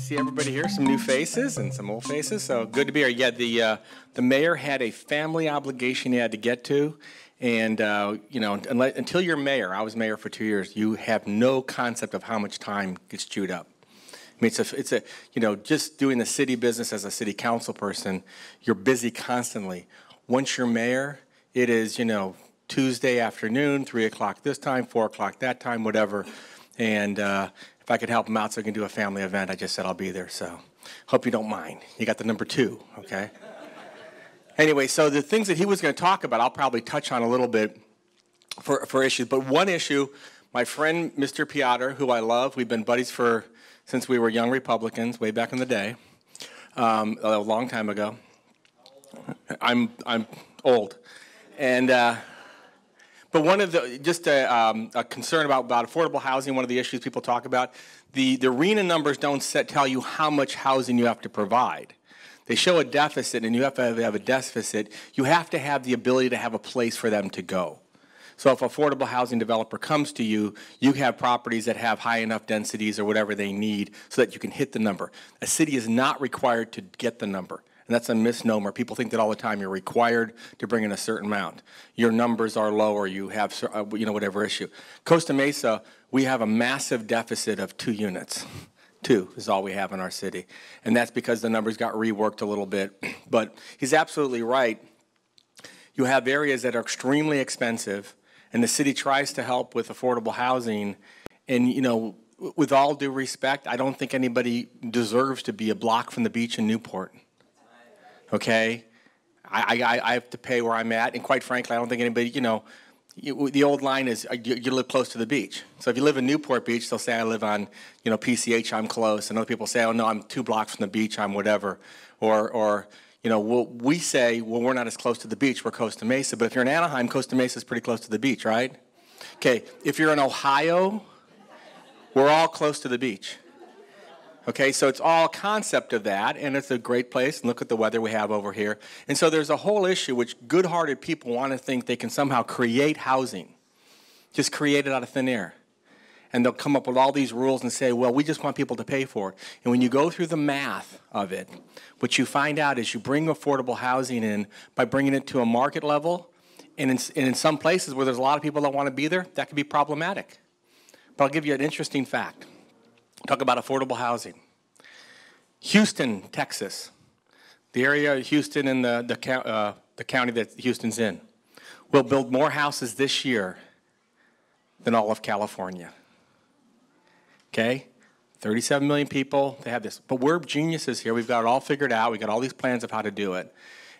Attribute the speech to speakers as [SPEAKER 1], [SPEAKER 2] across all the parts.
[SPEAKER 1] see everybody here, some new faces and some old faces, so good to be here. Yeah, the mayor had a family obligation he had to get to, and you know, until you're mayor, I was mayor for 2 years, you have no concept of how much time gets chewed up. I mean, it's a you know, just doing the city business as a city council person, you're busy constantly. Once you're mayor, it is, you know, Tuesday afternoon, 3 o'clock this time, 4 o'clock that time, whatever, and if I could help them out so I can do a family event, I just said I'll be there. So hope you don't mind. You got the number 2, okay? Anyway, so the things that he was going to talk about, I'll probably touch on a little bit for issues. But one issue, my friend Mr. Piotr, who I love, we've been buddies since we were young Republicans way back in the day, a long time ago. I'm old, and. But one of the, just a concern about affordable housing, one of the issues people talk about, the RHNA numbers don't tell you how much housing you have to provide. They show a deficit, and you have to have a deficit. You have to have the ability to have a place for them to go. So if an affordable housing developer comes to you, you have properties that have high enough densities or whatever they need so that you can hit the number. A city is not required to get the number. And that's a misnomer. People think that all the time. You're required to bring in a certain amount. Your numbers are low, or you have, you know, whatever issue. Costa Mesa, we have a massive deficit of 2 units. 2 is all we have in our city. And that's because the numbers got reworked a little bit. But he's absolutely right. You have areas that are extremely expensive, and the city tries to help with affordable housing. And, you know, with all due respect, I don't think anybody deserves to be a block from the beach in Newport. Okay, I have to pay where I'm at, and quite frankly, I don't think anybody, you know, the old line is you live close to the beach. So if you live in Newport Beach, they'll say I live on, you know, PCH, I'm close, and other people say, oh no, I'm 2 blocks from the beach, I'm whatever, or you know, we say, well, we're not as close to the beach, we're Costa Mesa, but if you're in Anaheim, Costa Mesa is pretty close to the beach, right? Okay, if you're in Ohio, we're all close to the beach. Okay, so it's all a concept of that, and it's a great place, and look at the weather we have over here. And so there's a whole issue which good-hearted people want to think they can somehow create housing, just create it out of thin air. And they'll come up with all these rules and say, well, we just want people to pay for it. And when you go through the math of it, what you find out is you bring affordable housing in by bringing it to a market level, and in some places where there's a lot of people that want to be there, that can be problematic. But I'll give you an interesting fact. Talk about affordable housing. Houston, Texas, the area of Houston and the county that Houston's in, will build more houses this year than all of California. Okay? 37 million people, they have this. But we're geniuses here. We've got it all figured out. We've got all these plans of how to do it.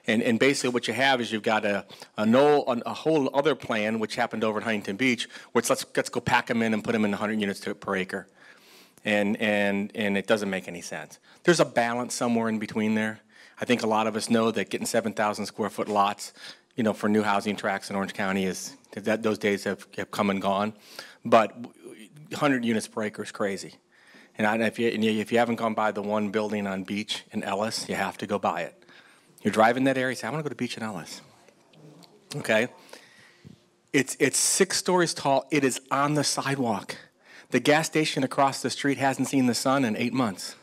[SPEAKER 1] And basically what you have is you've got a whole other plan, which happened over in Huntington Beach, where it's let's go pack them in and put them in 100 units per acre. And it doesn't make any sense. There's a balance somewhere in between there. I think a lot of us know that getting 7,000 square foot lots, you know, for new housing tracts in Orange County those days have come and gone. But 100 units per acre is crazy. And if you haven't gone by the one building on Beach in Ellis, you have to go by it. You're driving that area, you say, I want to go to Beach in Ellis. Okay? It's 6 stories tall. It is on the sidewalk. The gas station across the street hasn't seen the sun in 8 months.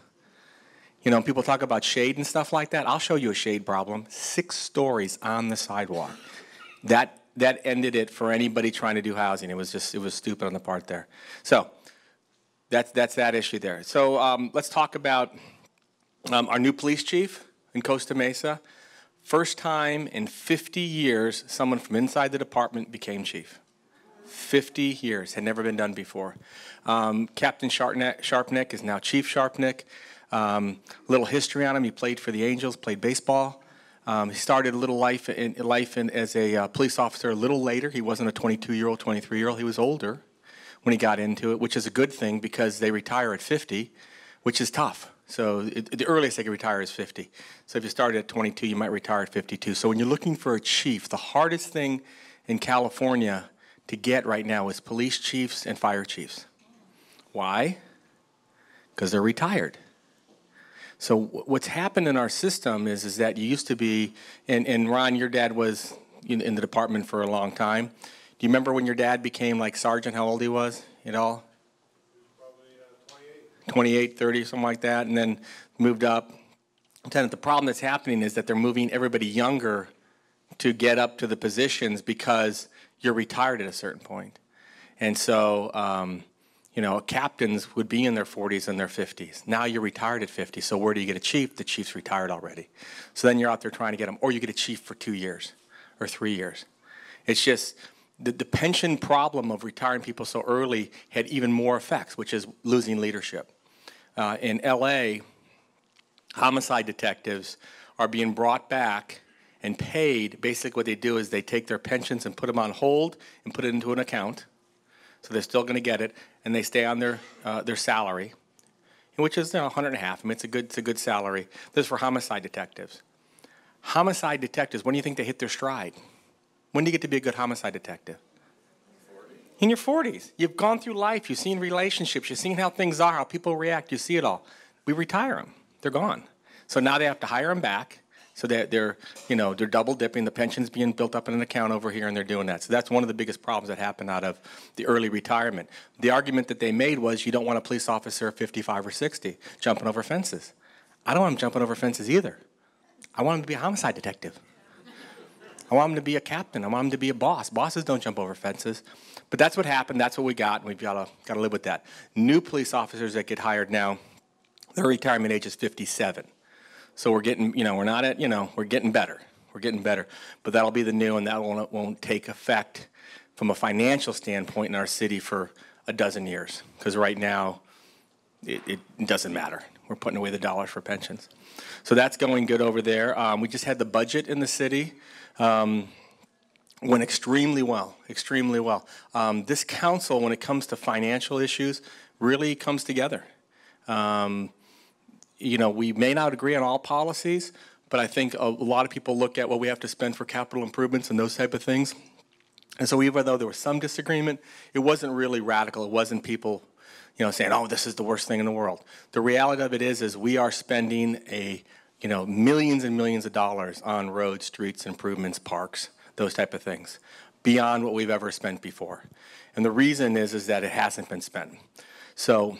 [SPEAKER 1] You know, people talk about shade and stuff like that. I'll show you a shade problem. 6 stories on the sidewalk. That ended it for anybody trying to do housing. It was stupid on the part there. So that's that issue there. So let's talk about our new police chief in Costa Mesa. First time in 50 years someone from inside the department became chief. 50 years, had never been done before. Captain Sharpnack is now Chief Sharpnack. Little history on him, he played for the Angels, played baseball. He started a little life as a police officer a little later. He wasn't a 22-year-old, 23-year-old, he was older when he got into it, which is a good thing because they retire at 50, which is tough. So the earliest they can retire is 50. So if you started at 22, you might retire at 52. So when you're looking for a chief, the hardest thing in California to get right now is police chiefs and fire chiefs. Why? Because they're retired. So what's happened in our system is that you used to be, and Ron, your dad was in the department for a long time. Do you remember when your dad became like sergeant, how old he was, you know?
[SPEAKER 2] Probably
[SPEAKER 1] 28, 30, something like that, and then moved up. Lieutenant, the problem that's happening is that they're moving everybody younger to get up to the positions because you're retired at a certain point. And so, you know, captains would be in their 40s and their 50s. Now you're retired at 50, so where do you get a chief? The chief's retired already. So then you're out there trying to get them, or you get a chief for 2 years or 3 years. It's just the pension problem of retiring people so early had even more effects, which is losing leadership. In LA, homicide detectives are being brought back and paid. Basically what they do is they take their pensions and put them on hold and put it into an account. So they're still going to get it, and they stay on their salary, which is, you know, 150. I mean, it's a good salary. This is for homicide detectives. Homicide detectives, when do you think they hit their stride? When do you get to be a good homicide detective? 40. In your 40s. You've gone through life. You've seen relationships. You've seen how things are, how people react. You see it all. We retire them. They're gone. So now they have to hire them back. So they're double dipping. The pension's being built up in an account over here, and they're doing that. So that's one of the biggest problems that happened out of the early retirement. The argument that they made was you don't want a police officer 55 or 60 jumping over fences. I don't want them jumping over fences either. I want them to be a homicide detective. I want them to be a captain. I want them to be a boss. Bosses don't jump over fences. But that's what happened. That's what we got, and we've got to live with that. New police officers that get hired now, their retirement age is 57. So we're getting, you know, we're not at, you know, we're getting better. We're getting better. But that'll be the new, and that won't take effect from a financial standpoint in our city for a dozen years. Because right now, it doesn't matter. We're putting away the dollars for pensions. So that's going good over there. We just had the budget in the city. Went extremely well, extremely well. This council, when it comes to financial issues, really comes together. You know, we may not agree on all policies, but I think a lot of people look at what we have to spend for capital improvements and those type of things. And so even though there was some disagreement, it wasn't really radical. It wasn't people, you know, saying, oh, this is the worst thing in the world. The reality of it is we are spending millions and millions of dollars on roads, streets, improvements, parks, those type of things, beyond what we've ever spent before. And the reason is that it hasn't been spent. So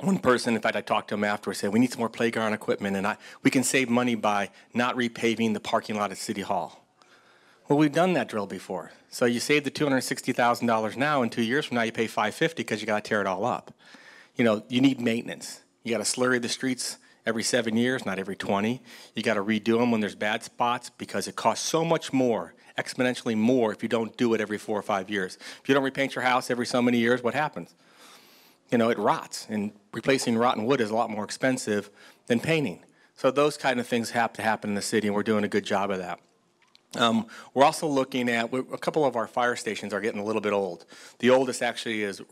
[SPEAKER 1] one person, in fact, I talked to him afterwards, said, we need some more playground equipment, and we can save money by not repaving the parking lot at City Hall. Well, we've done that drill before. So you save the $260,000 now, and 2 years from now you pay $550 because you got to tear it all up. You know, you need maintenance. You got to slurry the streets every 7 years, not every 20. You got to redo them when there's bad spots because it costs so much more, exponentially more, if you don't do it every 4 or 5 years. If you don't repaint your house every so many years, what happens? You know, it rots, and replacing rotten wood is a lot more expensive than painting. So those kind of things have to happen in the city, and we're doing a good job of that. We're also looking at, a couple of our fire stations are getting a little bit old. The oldest actually is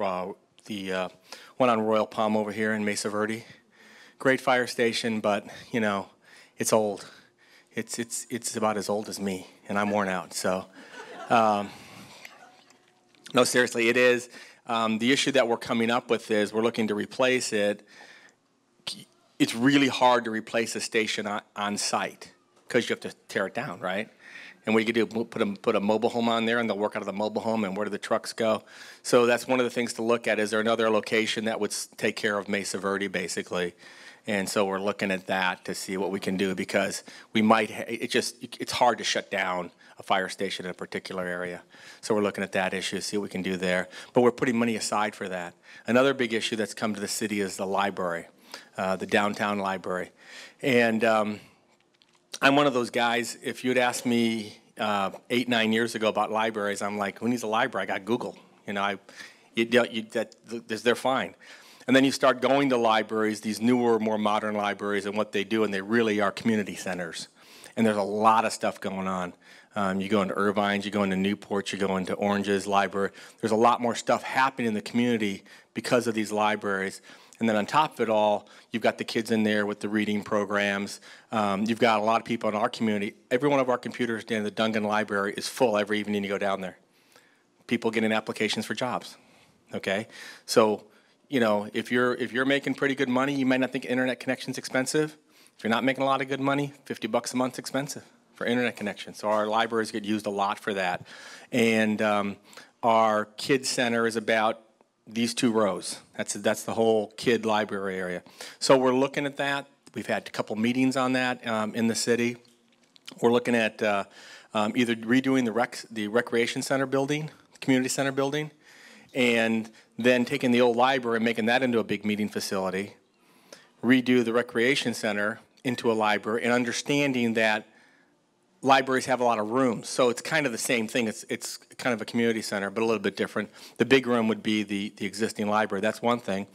[SPEAKER 1] the one on Royal Palm over here in Mesa Verde. Great fire station, but, you know, it's old. It's about as old as me, and I'm worn out. So, no, seriously, it is. The issue that we're coming up with is we're looking to replace it. It's really hard to replace a station on site because you have to tear it down, right? And what you can do, put a mobile home on there, and they'll work out of the mobile home, and where do the trucks go? So that's one of the things to look at. Is there another location that would take care of Mesa Verde, basically? And so we're looking at that to see what we can do, because we might, it's hard to shut down a fire station in a particular area. So we're looking at that issue, see what we can do there. But we're putting money aside for that. Another big issue that's come to the city is the library, the downtown library. And I'm one of those guys, if you'd asked me 8, 9 years ago about libraries, I'm like, who needs a library? I got Google. You know, they're fine. And then you start going to libraries, these newer, more modern libraries, and what they do, and they really are community centers. And there's a lot of stuff going on. You go into Irvine's, you go into Newport, you go into Orange's library. There's a lot more stuff happening in the community because of these libraries. And then on top of it all, you've got the kids in there with the reading programs. You've got a lot of people in our community. Every one of our computers down in the Dungan Library is full every evening you go down there. People getting applications for jobs, okay? So, you know, if you're making pretty good money, you might not think internet connection's expensive. If you're not making a lot of good money, $50 a month's expensive for internet connection. So our libraries get used a lot for that. And our kids center is about these two rows. That's the whole kid library area. So we're looking at that. We've had a couple meetings on that in the city. We're looking at either redoing the recreation center building, community center building, and then taking the old library and making that into a big meeting facility, redo the recreation center into a library, and understanding that libraries have a lot of rooms, so it's kind of the same thing. It's kind of a community center, but a little bit different. The big room would be the existing library. That's one thing.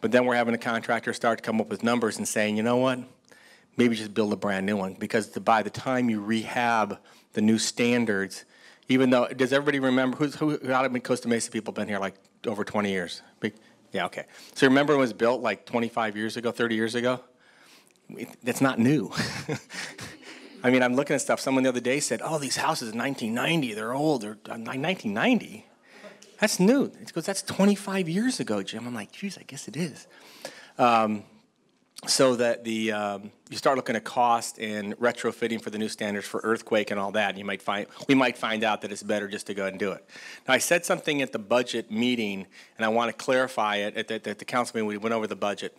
[SPEAKER 1] But then we're having a contractor start to come up with numbers and saying, you know what, maybe just build a brand new one, because by the time you rehab the new standards, even though, does everybody remember, who out of Costa Mesa people been here like over 20 years? Yeah, okay. So remember it was built like 25 years ago, 30 years ago? That's not new. I mean, I'm looking at stuff. Someone the other day said, oh, these houses in 1990, they're old. They're 1990? That's new. It goes, that's 25 years ago, Jim. I'm like, geez, I guess it is. So that you start looking at cost and retrofitting for the new standards for earthquake and all that, and we might find out that it's better just to go ahead and do it. Now, I said something at the budget meeting, and I want to clarify it. At the council meeting, we went over the budget.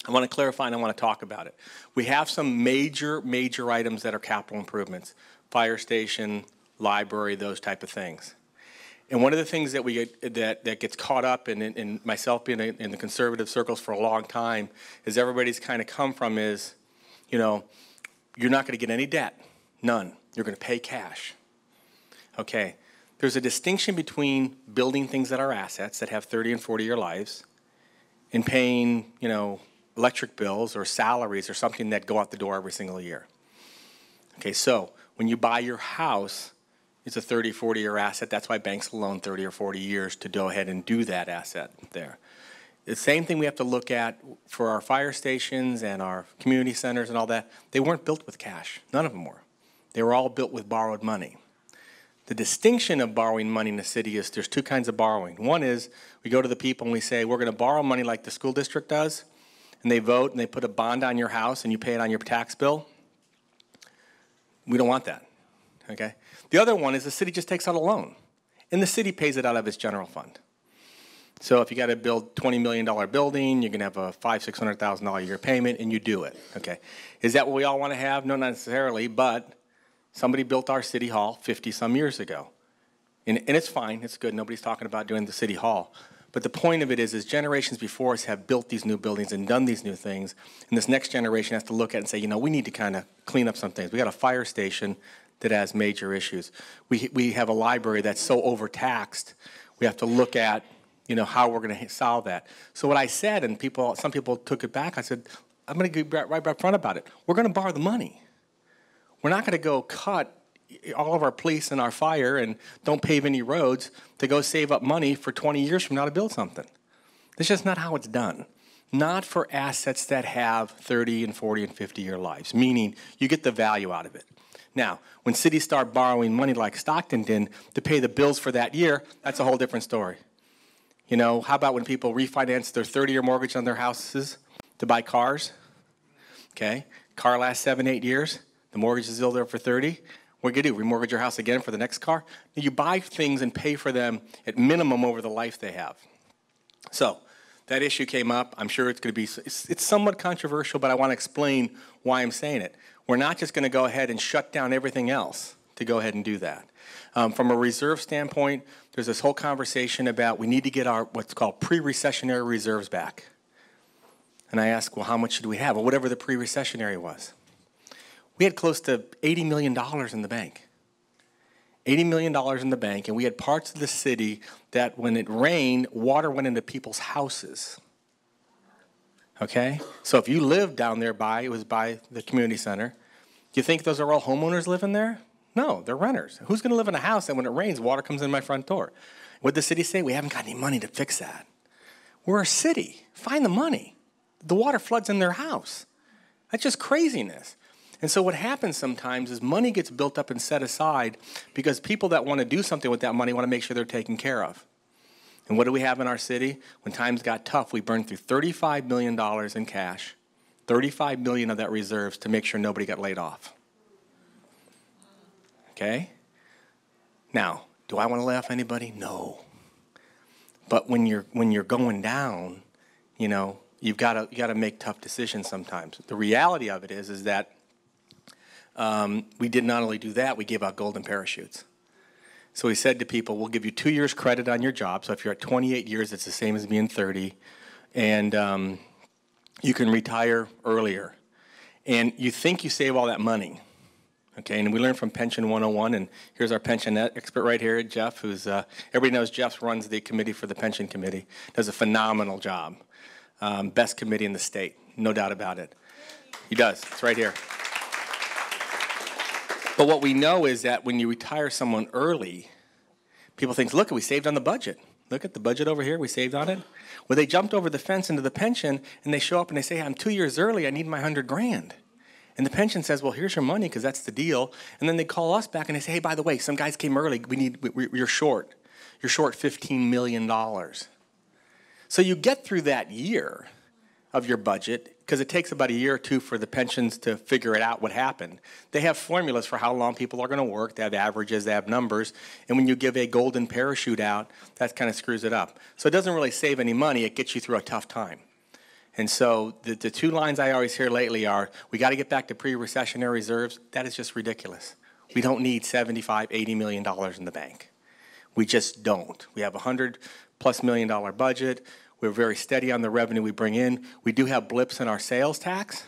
[SPEAKER 1] I want to clarify and I want to talk about it. We have some major items that are capital improvements: fire station, library, those type of things. And one of the things that that gets caught up in myself being in the conservative circles for a long time is everybody's kind of come from is, you know, you're not going to get any debt, none. You're going to pay cash. Okay, there's a distinction between building things that are assets that have 30 and 40-year lives and paying, you know, electric bills or salaries or something that go out the door every single year. Okay, so when you buy your house, it's a 30, 40-year asset. That's why banks loan 30 or 40 years to go ahead and do that asset there. The same thing we have to look at for our fire stations and our community centers and all that. They weren't built with cash. None of them were. They were all built with borrowed money. The distinction of borrowing money in the city is there's two kinds of borrowing. One is we go to the people and we say, we're going to borrow money like the school district does, and they vote and they put a bond on your house and you pay it on your tax bill. We don't want that, okay? The other one is the city just takes out a loan, and the city pays it out of its general fund. So if you got to build $20 million building, you're going to have a $500,000, $600,000 a year payment, and you do it, okay? Is that what we all want to have? No, not necessarily, but somebody built our city hall 50-some years ago. And it's fine, it's good, nobody's talking about doing the city hall. But the point of it is generations before us have built these new buildings and done these new things, and this next generation has to look at it and say, you know, we need to kind of clean up some things. We got a fire station that has major issues. We have a library that's so overtaxed, we have to look at, you know, how we're going to solve that. So what I said, and some people took it back, I said, I'm going to be right up front about it. We're going to borrow the money. We're not going to go cut all of our police and our fire and don't pave any roads to go save up money for 20 years from now to build something. That's just not how it's done. Not for assets that have 30 and 40 and 50-year lives, meaning you get the value out of it. Now, when cities start borrowing money like Stockton did to pay the bills for that year, that's a whole different story. You know, how about when people refinance their 30-year mortgage on their houses to buy cars? Okay, car lasts 7, 8 years. The mortgage is still there for 30. What do you do? Remortgage your house again for the next car? You buy things and pay for them at minimum over the life they have. So that issue came up. I'm sure it's going to be, it's somewhat controversial, but I want to explain why I'm saying it. We're not just going to go ahead and shut down everything else to go ahead and do that. From a reserve standpoint, there's this whole conversation about we need to get our what's called pre-recessionary reserves back. And I asked, well, how much should we have? Well, whatever the pre-recessionary was. We had close to $80 million in the bank. $80 million in the bank, and we had parts of the city that when it rained, water went into people's houses. Okay? So if you lived down there it was by the community center, do you think those are all homeowners living there? No, they're renters. Who's going to live in a house that when it rains, water comes in my front door? What did the city say? We haven't got any money to fix that. We're a city. Find the money. The water floods in their house. That's just craziness. And so what happens sometimes is money gets built up and set aside because people that want to do something with that money want to make sure they're taken care of. And what do we have in our city? When times got tough, we burned through $35 million in cash, $35 million of that reserves to make sure nobody got laid off. Okay? Now, do I want to lay off anybody? No. But when you're going down, you know, you got to make tough decisions sometimes. The reality of it is that we did not only do that, we gave out golden parachutes. So we said to people, we'll give you 2 years credit on your job. So if you're at 28 years, it's the same as being 30. And you can retire earlier. And you think you save all that money. Okay, and we learned from Pension 101, and here's our pension expert right here, Jeff, who's, everybody knows Jeff runs the committee for the pension committee, does a phenomenal job. Best committee in the state, no doubt about it. He does, it's right here. But what we know is that when you retire someone early, people think, look, we saved on the budget. Look at the budget over here, we saved on it. Well, they jumped over the fence into the pension, and they show up and they say, I'm 2 years early, I need my $100,000. And the pension says, well, here's your money, because that's the deal. And then they call us back and they say, hey, by the way, some guys came early, you're short. You're short $15 million. So you get through that year of your budget, because it takes about a year or two for the pensions to figure it out what happened. They have formulas for how long people are going to work. They have averages, they have numbers. And when you give a golden parachute out, that kind of screws it up. So it doesn't really save any money. It gets you through a tough time. And so the two lines I always hear lately are, we got to get back to pre-recessionary reserves. That is just ridiculous. We don't need $75, $80 million in the bank. We just don't. We have a $100+ million budget. We're very steady on the revenue we bring in. We do have blips in our sales tax,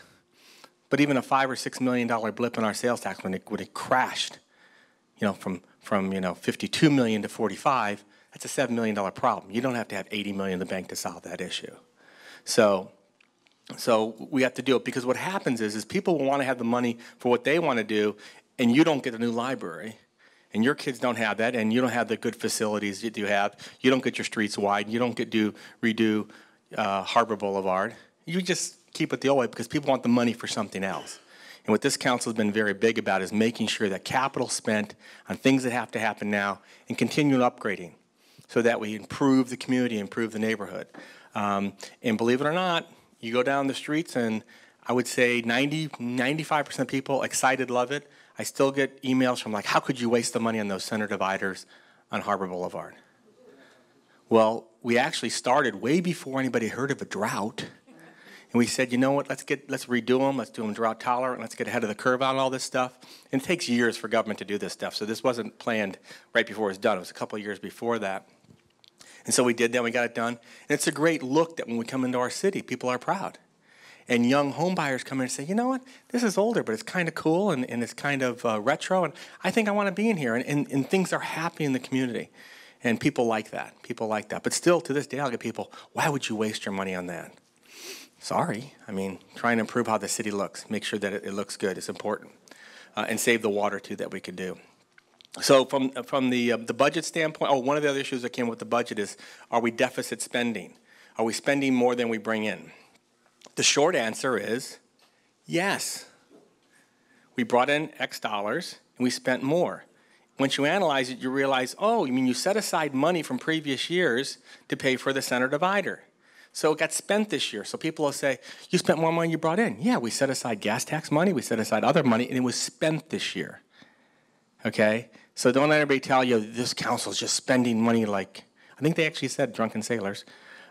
[SPEAKER 1] but even a $5 or $6 million blip in our sales tax when it crashed, you know, from 52 million to 45, that's a $7 million problem. You don't have to have 80 million in the bank to solve that issue. So we have to do it, because what happens is people will want to have the money for what they want to do, and you don't get a new library, and your kids don't have that, and you don't have the good facilities that you have. You don't get your streets wide. You don't get to redo Harbor Boulevard. You just keep it the old way because people want the money for something else. And what this council has been very big about is making sure that capital spent on things that have to happen now and continue upgrading so that we improve the community, improve the neighborhood. And believe it or not, you go down the streets and I would say 95% of people excited, love it. I still get emails from like, how could you waste the money on those center dividers on Harbor Boulevard? Well, we actually started way before anybody heard of a drought. And we said, you know what, let's redo them, let's do them drought tolerant, let's get ahead of the curve on all this stuff. And it takes years for government to do this stuff. So this wasn't planned right before it was done. It was a couple of years before that. And so we did that, we got it done. And it's a great look that when we come into our city, people are proud. And young home buyers come in and say, you know what, this is older, but it's kind of cool and it's kind of retro, and I think I want to be in here. And things are happy in the community. And people like that. People like that. But still, to this day, I'll get people, why would you waste your money on that? Sorry. I mean, try and improve how the city looks. Make sure that it looks good. It's important. And save the water, too, that we could do. So from the budget standpoint, one of the other issues that came with the budget is, are we deficit spending? Are we spending more than we bring in? The short answer is yes. We brought in X dollars, and we spent more. Once you analyze it, you realize, oh, you mean you set aside money from previous years to pay for the center divider. So it got spent this year. So people will say, you spent more money you brought in. Yeah, we set aside gas tax money, we set aside other money, and it was spent this year. Okay? So don't let anybody tell you this council is just spending money like, I think they actually said drunken sailors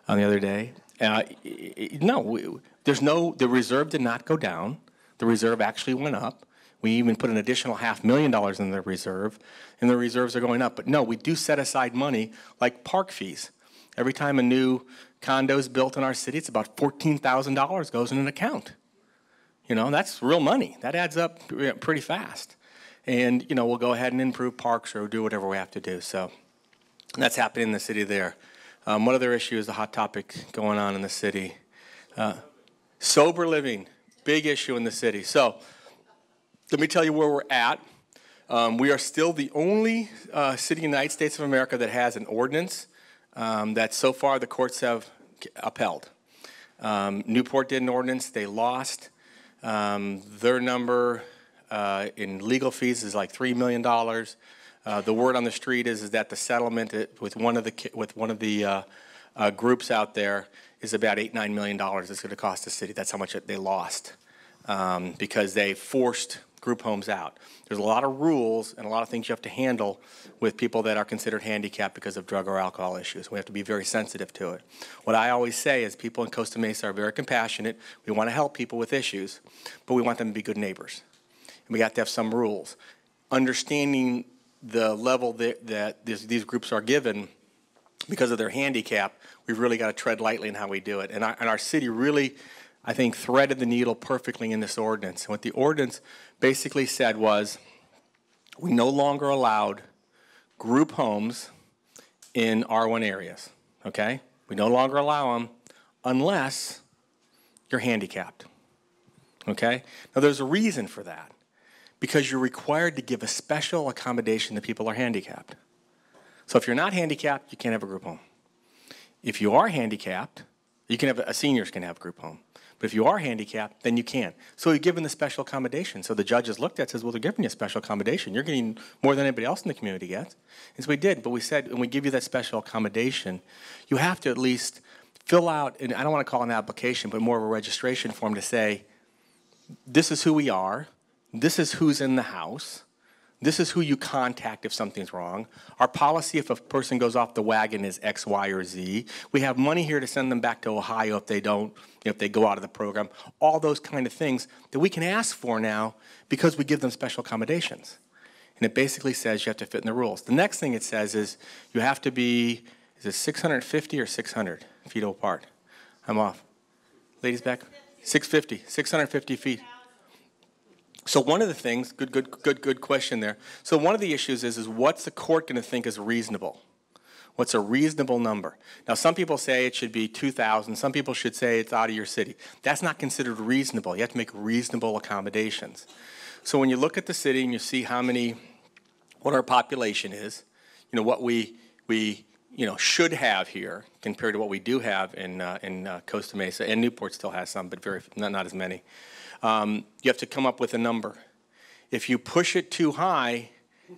[SPEAKER 1] the other day. No, the reserve did not go down. The reserve actually went up. We even put an additional $500,000 in the reserve, and the reserves are going up. But no, we do set aside money like park fees. Every time a new condo is built in our city, it's about $14,000 goes in an account. You know, that's real money. That adds up pretty fast. And, you know, we'll go ahead and improve parks or do whatever we have to do. So that's happening in the city there. What other issue is a hot topic going on in the city? Sober living, big issue in the city. So let me tell you where we're at. We are still the only city in the United States of America that has an ordinance that so far the courts have upheld. Newport did an ordinance. They lost. Their number in legal fees is like $3 million. The word on the street is that the settlement with one of the groups out there is about $8-9 million. It's going to cost the city. That's how much they lost because they forced group homes out. There's a lot of rules and a lot of things you have to handle with people that are considered handicapped because of drug or alcohol issues. We have to be very sensitive to it. What I always say is people in Costa Mesa are very compassionate. We want to help people with issues, but we want them to be good neighbors. And we have to have some rules. Understanding the level that these groups are given because of their handicap, we've really got to tread lightly in how we do it. And our city really, I think, threaded the needle perfectly in this ordinance. And what the ordinance basically said was we no longer allowed group homes in R1 areas, okay? We no longer allow them unless you're handicapped, okay? Now, there's a reason for that, because you're required to give a special accommodation to people who are handicapped. So if you're not handicapped, you can't have a group home. If you are handicapped, you can have seniors can have a group home. But if you are handicapped, then you can. So you're given the special accommodation. So the judges looked at it and says, well, they're giving you a special accommodation. You're getting more than anybody else in the community gets. And so we did, but we said, when we give you that special accommodation, you have to at least fill out, and I don't want to call it an application, but more of a registration form to say, this is who we are, this is who's in the house, this is who you contact if something's wrong. Our policy if a person goes off the wagon is X, Y, or Z. We have money here to send them back to Ohio if they don't, if they go out of the program. All those kind of things that we can ask for now because we give them special accommodations. And it basically says you have to fit in the rules. The next thing it says is you have to be, is it 650 or 600 feet apart? I'm off. Ladies back? 650, 650 feet. So one of the things, good question there. So one of the issues is what's the court going to think is reasonable? What's a reasonable number? Now, some people say it should be 2,000. Some people should say it's out of your city. That's not considered reasonable. You have to make reasonable accommodations. So when you look at the city and you see what our population is, what we should have here compared to what we do have in Costa Mesa, and Newport still has some, but not as many. You have to come up with a number. If you push it too high,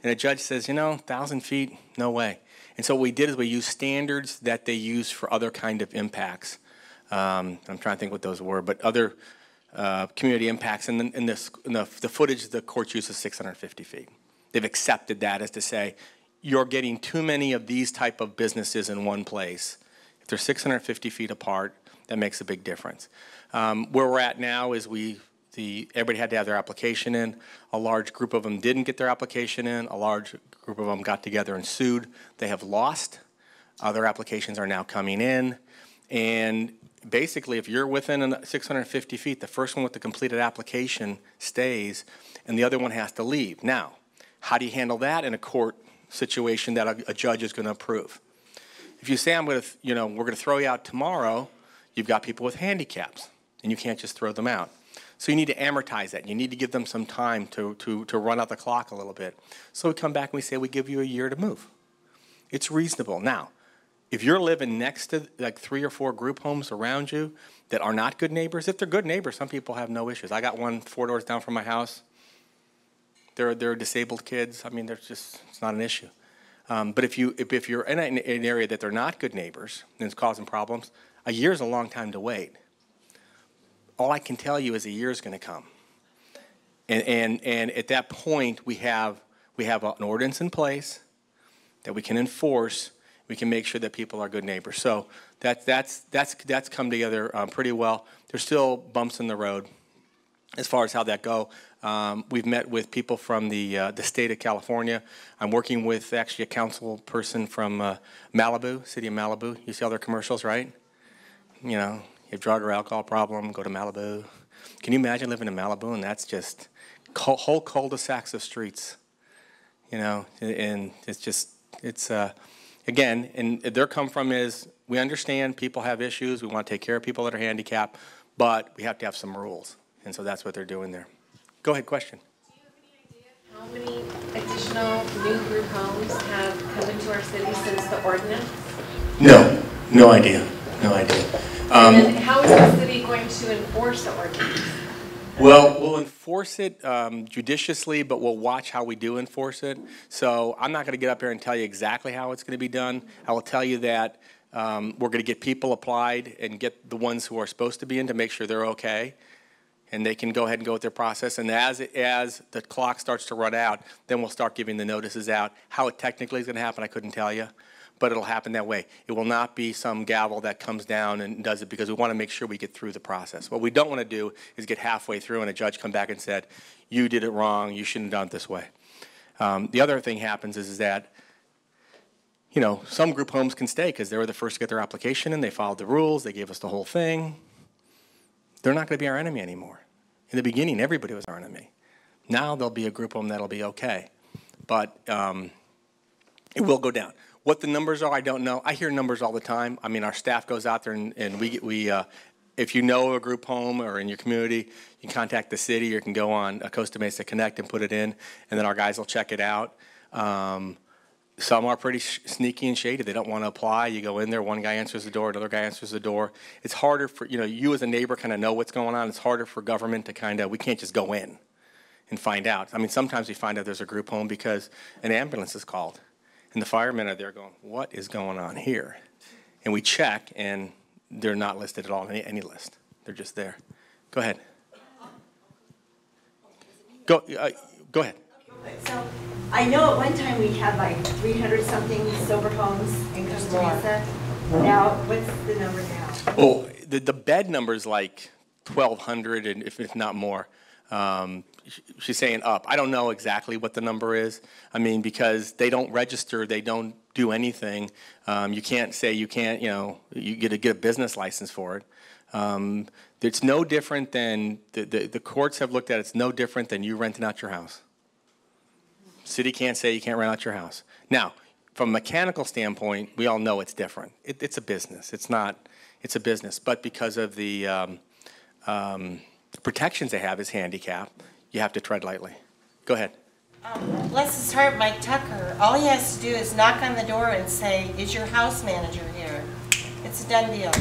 [SPEAKER 1] and a judge says, 1,000 feet, no way. And so what we did is we used standards that they use for other kind of impacts. I'm trying to think what those were, but other community impacts. And the footage the court uses 650 feet. They've accepted that as to say, you're getting too many of these type of businesses in one place. If they're 650 feet apart, that makes a big difference. Where we're at now is everybody had to have their application in. A large group of them didn't get their application in. A large group of them got together and sued. They have lost. Their applications are now coming in. And basically, if you're within 650 feet, the first one with the completed application stays, and the other one has to leave. Now, how do you handle that in a court situation that a judge is going to approve? If you say, we're going to throw you out tomorrow, you've got people with handicaps, and you can't just throw them out. So you need to amortize that. You need to give them some time to run out the clock a little bit. So we come back and we say, we give you a year to move. It's reasonable. Now, if you're living next to like 3 or 4 group homes around you that are not good neighbors, if they're good neighbors, some people have no issues. I got one 4 doors down from my house. They're disabled kids. I mean, it's not an issue. But if you're in an area that they're not good neighbors and it's causing problems, a year is a long time to wait. All I can tell you is a year is going to come. And at that point, we have an ordinance in place that we can enforce. We can make sure that people are good neighbors. So that's come together pretty well. There's still bumps in the road as far as how that go. We've met with people from the state of California. I'm working with actually a council person from Malibu, city of Malibu. You see all their commercials, right? You have drug or alcohol problem, go to Malibu. Can you imagine living in Malibu and that's just whole cul-de-sacs of streets, and again, and their come from is we understand people have issues. We want to take care of people that are handicapped, but we have to have some rules. And so that's what they're doing there. Go ahead, question.
[SPEAKER 2] Do you have any idea how many additional new group homes have come into our city since the ordinance?
[SPEAKER 1] No idea.
[SPEAKER 2] And then how is the city going to enforce the ordinance?
[SPEAKER 1] Well, we'll enforce it judiciously, but we'll watch how we do enforce it. So I'm not going to get up here and tell you exactly how it's going to be done. I will tell you that we're going to get people applied and get the ones who are supposed to be in to make sure they're okay. and they can go ahead and go with their process. And as the clock starts to run out, then we'll start giving the notices out. How it technically is going to happen, I couldn't tell you, but it'll happen that way. It will not be some gavel that comes down and does it, because we want to make sure we get through the process. What we don't want to do is get halfway through and a judge come back and said, you did it wrong, you shouldn't have done it this way. The other thing happens is that, you know, some group homes can stay because they were the first to get their application in, they followed the rules, they gave us the whole thing. They're not going to be our enemy anymore. In the beginning, everybody was our enemy. Now there'll be a group home that'll be okay. But it will go down. What the numbers are, I don't know. I hear numbers all the time. I mean, our staff goes out there and if you know a group home or in your community, you can contact the city or you can go on Costa Mesa Connect and put it in, and then our guys will check it out. Some are pretty sneaky and shady. They don't want to apply. You go in there, one guy answers the door, another guy answers the door. It's harder for, you know, you as a neighbor kind of know what's going on. It's harder for government to kind of, we can't just go in and find out. I mean, sometimes we find out there's a group home because an ambulance is called. And the firemen are there going, what is going on here? And we check, and they're not listed at all on any list. They're just there. Go ahead. Go ahead.
[SPEAKER 3] So I know at one time we had like 300-something sober homes in Costa Mesa. Now, what's the number now?
[SPEAKER 1] Well, the bed number is like 1,200, and if not more. She's saying up. I don't know exactly what the number is. I mean, because they don't register, they don't do anything. You can't say you can't, you know, you get a business license for it. It's no different than, the courts have looked at it, it's no different than you renting out your house. City can't say you can't rent out your house. Now, from a mechanical standpoint, we all know it's different. It's a business. It's a business. But because of the protections they have as handicap, you have to tread lightly. Go ahead.
[SPEAKER 4] Bless his heart, Mike Tucker, all he has to do is knock on the door and say, is your house manager here? It's a done deal.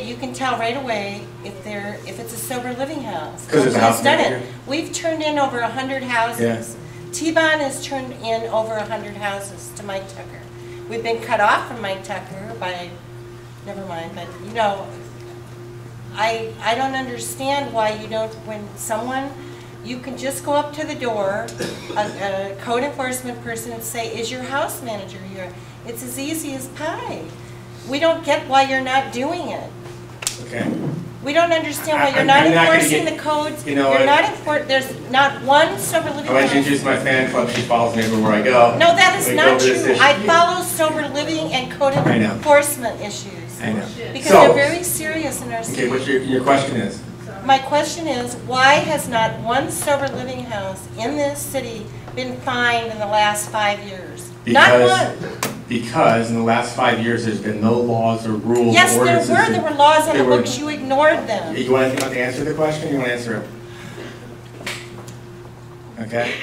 [SPEAKER 4] You can tell right away if it's a sober living house.
[SPEAKER 1] Because it's a house manager.
[SPEAKER 4] We've turned in over 100 houses.
[SPEAKER 1] Yeah.
[SPEAKER 4] T-Bond has turned in over 100 houses to Mike Tucker. We've been cut off from Mike Tucker by, never mind, but you know, I don't understand why you don't, when someone, you can just go up to the door, a code enforcement person, and say, is your house manager here? It's as easy as pie. We don't get why you're not doing it.
[SPEAKER 1] Okay.
[SPEAKER 4] We don't understand why you're not enforcing the codes.
[SPEAKER 1] You know,
[SPEAKER 4] there's not one sober living house.
[SPEAKER 1] I want to introduce my fan club. She follows me everywhere I go.
[SPEAKER 4] No, that is not true. I follow sober living and code enforcement issues.
[SPEAKER 1] I know.
[SPEAKER 4] Because they're very serious in our city.
[SPEAKER 1] Okay, what's your question is?
[SPEAKER 4] My question is, why has not one sober living house in this city been fined in the last 5 years? Not one.
[SPEAKER 1] Because in the last 5 years, there's been no laws or rules.
[SPEAKER 4] Yes,
[SPEAKER 1] or
[SPEAKER 4] there were laws on the books. You ignored them.
[SPEAKER 1] You want to answer the question? Or you want to answer it? Okay.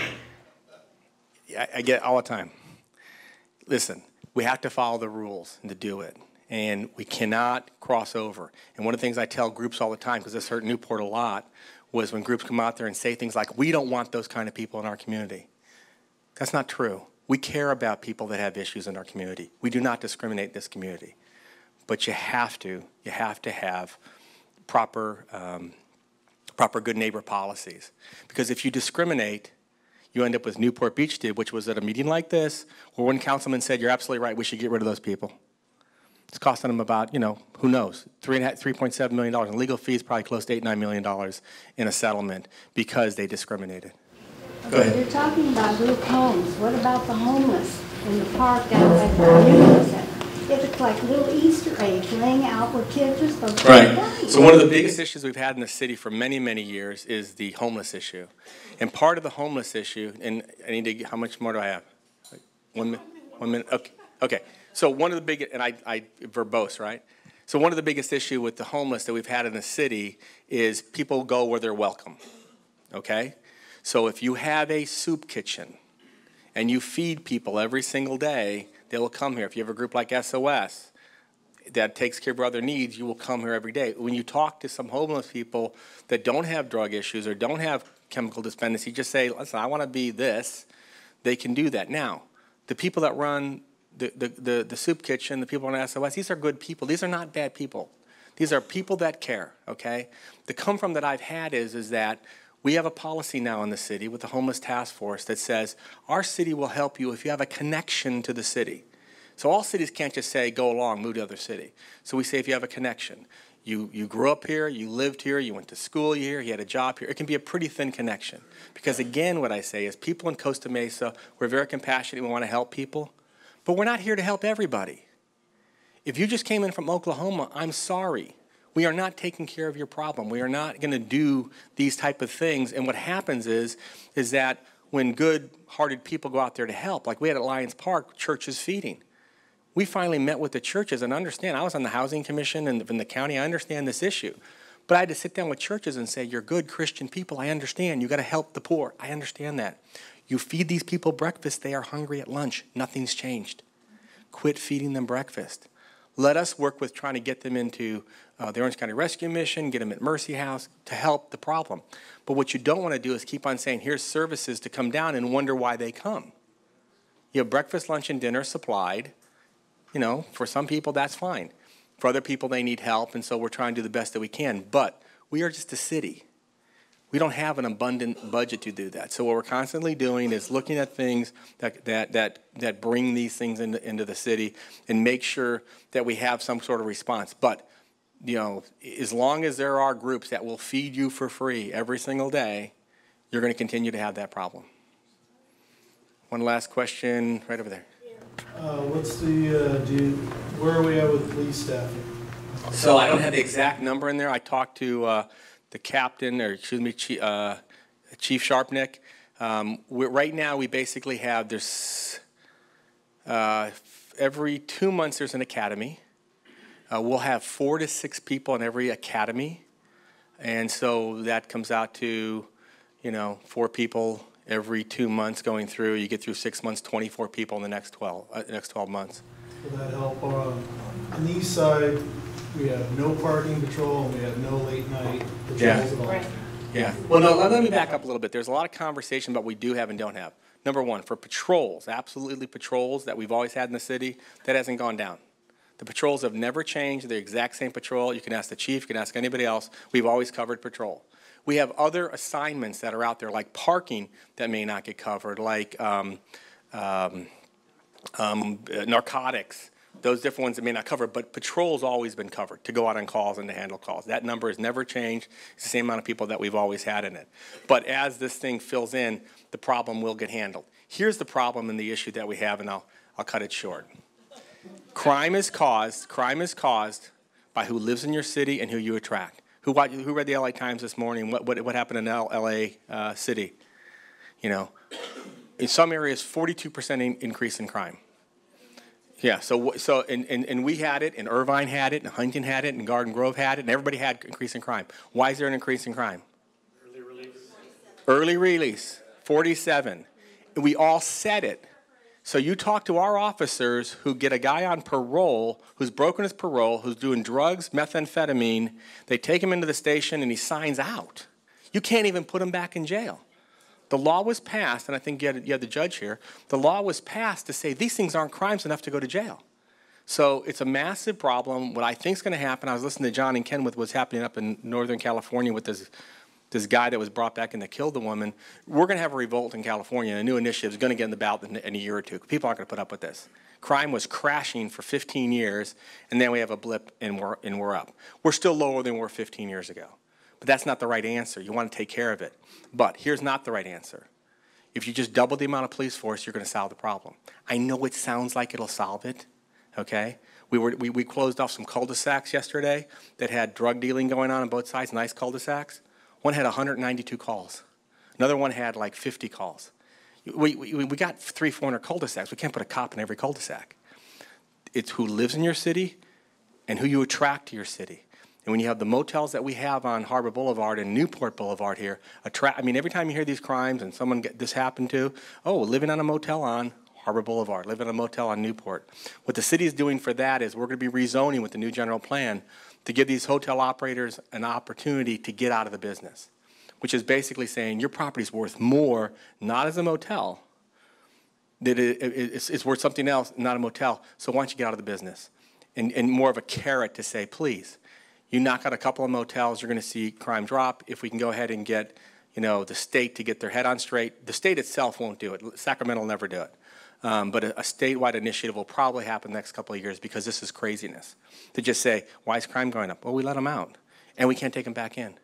[SPEAKER 1] I get it all the time. Listen, we have to follow the rules and to do it. And we cannot cross over. And one of the things I tell groups all the time, because this hurt Newport a lot, was when groups come out there and say things like, we don't want those kind of people in our community. That's not true. We care about people that have issues in our community. We do not discriminate in this community. But you have to have proper good neighbor policies. Because if you discriminate, you end up with Newport Beach did, which was at a meeting like this, where one councilman said, you're absolutely right, we should get rid of those people. It's costing them about, you know, who knows, $3.7 million in legal fees, probably close to $8-9 million in a settlement because they discriminated. Go ahead.
[SPEAKER 5] You're talking about group homes. What about the homeless in the park down by the community center? It looks like little Easter eggs laying out where kids are supposed to be.
[SPEAKER 1] Right. So one of the biggest issues we've had in the city for many, many years is the homeless issue. And part of the homeless issue, and I need to, how much more do I have? 1 minute? 1 minute? Okay. Okay. So one of the biggest, and I verbose, right? So one of the biggest issue with the homeless that we've had in the city is people go where they're welcome, okay? So if you have a soup kitchen and you feed people every single day, they will come here. If you have a group like SOS that takes care of other needs, you will come here every day. When you talk to some homeless people that don't have drug issues or don't have chemical dependency, just say, listen, I want to be this. They can do that. Now, the people that run the soup kitchen, the people on SOS, these are good people. These are not bad people. These are people that care, okay? The come from that I've had is that we have a policy now in the city with the homeless task force that says our city will help you if you have a connection to the city. So all cities can't just say, go along, move to other city. So we say if you have a connection. You grew up here, you lived here, you went to school here, you had a job here. It can be a pretty thin connection. Because again, what I say is people in Costa Mesa, we're very compassionate, we want to help people, but we're not here to help everybody. If you just came in from Oklahoma, I'm sorry. We are not taking care of your problem. We are not going to do these type of things. And what happens is that when good-hearted people go out there to help, like we had at Lions Park, churches feeding. We finally met with the churches and understand. I was on the housing commission and in the county. I understand this issue. But I had to sit down with churches and say, you're good Christian people. I understand. You got to help the poor. I understand that. You feed these people breakfast. They are hungry at lunch. Nothing's changed. Quit feeding them breakfast. Let us work with trying to get them into the Orange County Rescue Mission, get them at Mercy House to help the problem. But what you don't want to do is keep on saying, here's services to come down and wonder why they come. You have breakfast, lunch, and dinner supplied. You know, for some people, that's fine. For other people, they need help, and so we're trying to do the best that we can. But we are just a city. We don't have an abundant budget to do that. So what we're constantly doing is looking at things that bring these things into the city and make sure that we have some sort of response. But, you know, as long as there are groups that will feed you for free every single day, you're going to continue to have that problem. One last question right over there.
[SPEAKER 6] Where are we at with police staffing?
[SPEAKER 1] So I don't have the exact number in there. I talked to the captain, or excuse me, Chief Sharpnack. Right now we basically have, every 2 months there's an academy. We'll have 4 to 6 people in every academy. And so that comes out to, 4 people every 2 months going through. You get through 6 months, 24 people in the next 12 months.
[SPEAKER 6] Will that help? On the east side, we have no parking patrol, and we have no late night patrols at all.
[SPEAKER 4] Right.
[SPEAKER 1] Yeah. Well, no, let me back up a little bit. There's a lot of conversation about what we do have and don't have. Number one, for patrols, absolutely patrols that we've always had in the city, that hasn't gone down. The patrols have never changed. They're the exact same patrol. You can ask the chief, you can ask anybody else. We've always covered patrol. We have other assignments that are out there, like parking, that may not get covered, like narcotics, those different ones that may not cover, but patrol's always been covered to go out on calls and to handle calls. That number has never changed. It's the same amount of people that we've always had in it. But as this thing fills in, the problem will get handled. Here's the problem and the issue that we have, and I'll cut it short. Crime is caused by who lives in your city and who you attract. Who read the LA Times this morning? What happened in LA city? In some areas, 42% increase in crime. Yeah, and we had it, and Irvine had it, and Huntington had it, and Garden Grove had it, and everybody had increase in crime. Why is there an increase in crime? Early release, 47. And we all said it. So you talk to our officers who get a guy on parole, who's broken his parole, who's doing drugs, methamphetamine, they take him into the station and he signs out. You can't even put him back in jail. The law was passed, and I think you had the judge here, the law was passed to say these things aren't crimes enough to go to jail. So it's a massive problem. What I think is going to happen, I was listening to John and Ken with what's happening up in Northern California with this guy that was brought back and that killed the woman. We're going to have a revolt in California, and a new initiative is going to get in the ballot in a year or two. People aren't going to put up with this. Crime was crashing for 15 years, and then we have a blip, and we're up. We're still lower than we were 15 years ago. But that's not the right answer. You want to take care of it. But here's not the right answer. If you just double the amount of police force, you're going to solve the problem. I know it sounds like it'll solve it, okay? We closed off some cul-de-sacs yesterday that had drug dealing going on both sides, nice cul-de-sacs. One had 192 calls. Another one had like 50 calls. We got 300-400 cul-de-sacs. We can't put a cop in every cul-de-sac. It's who lives in your city and who you attract to your city. And when you have the motels that we have on Harbor Boulevard and Newport Boulevard here, every time you hear these crimes and someone this happened to, living on a motel on Harbor Boulevard, living in a motel on Newport. What the city is doing for that is we're going to be rezoning with the new general plan to give these hotel operators an opportunity to get out of the business, which is basically saying your property's worth more, not as a motel, that it's worth something else, not a motel, so why don't you get out of the business? And more of a carrot to say, please, You knock out a couple of motels, you're going to see crime drop. If we can go ahead and get, you know, the state to get their head on straight, the state itself won't do it. Sacramento will never do it. But a statewide initiative will probably happen the next couple of years because this is craziness. To just say, why is crime going up? Well, we let them out, and we can't take them back in.